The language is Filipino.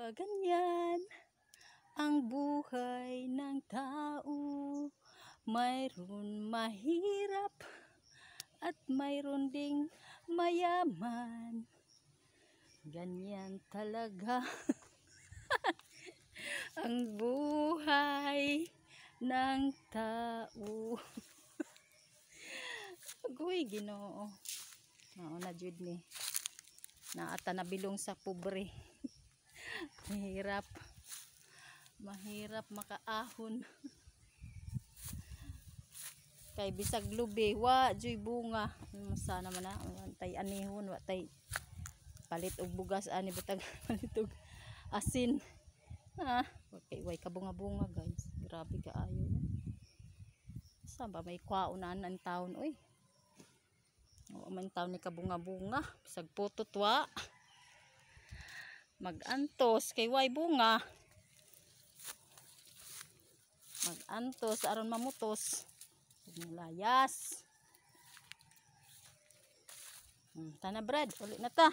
Ganyan ang buhay ng tao. Mayroon mahirap at mayroon ding mayaman. Ganyan talaga ang buhay ng tao. Agoy Ginoo. Na jud ni. Naata na bilong sa pobre. Mahirap makaahon. Kay bisag lubi wa joy bunga. Sana man na tay anihon wa tay palit og bugas ani butag palit og asin. Okay, way kabunga-bunga guys. Grabe kaayo. Saan ba may kwaonan ang taon oy? O man taon ni kabunga-bunga, bisag putot wa. Magantos kay way bunga. Magantos aron mamutos. Layas. Tana Brad, ulit na ta.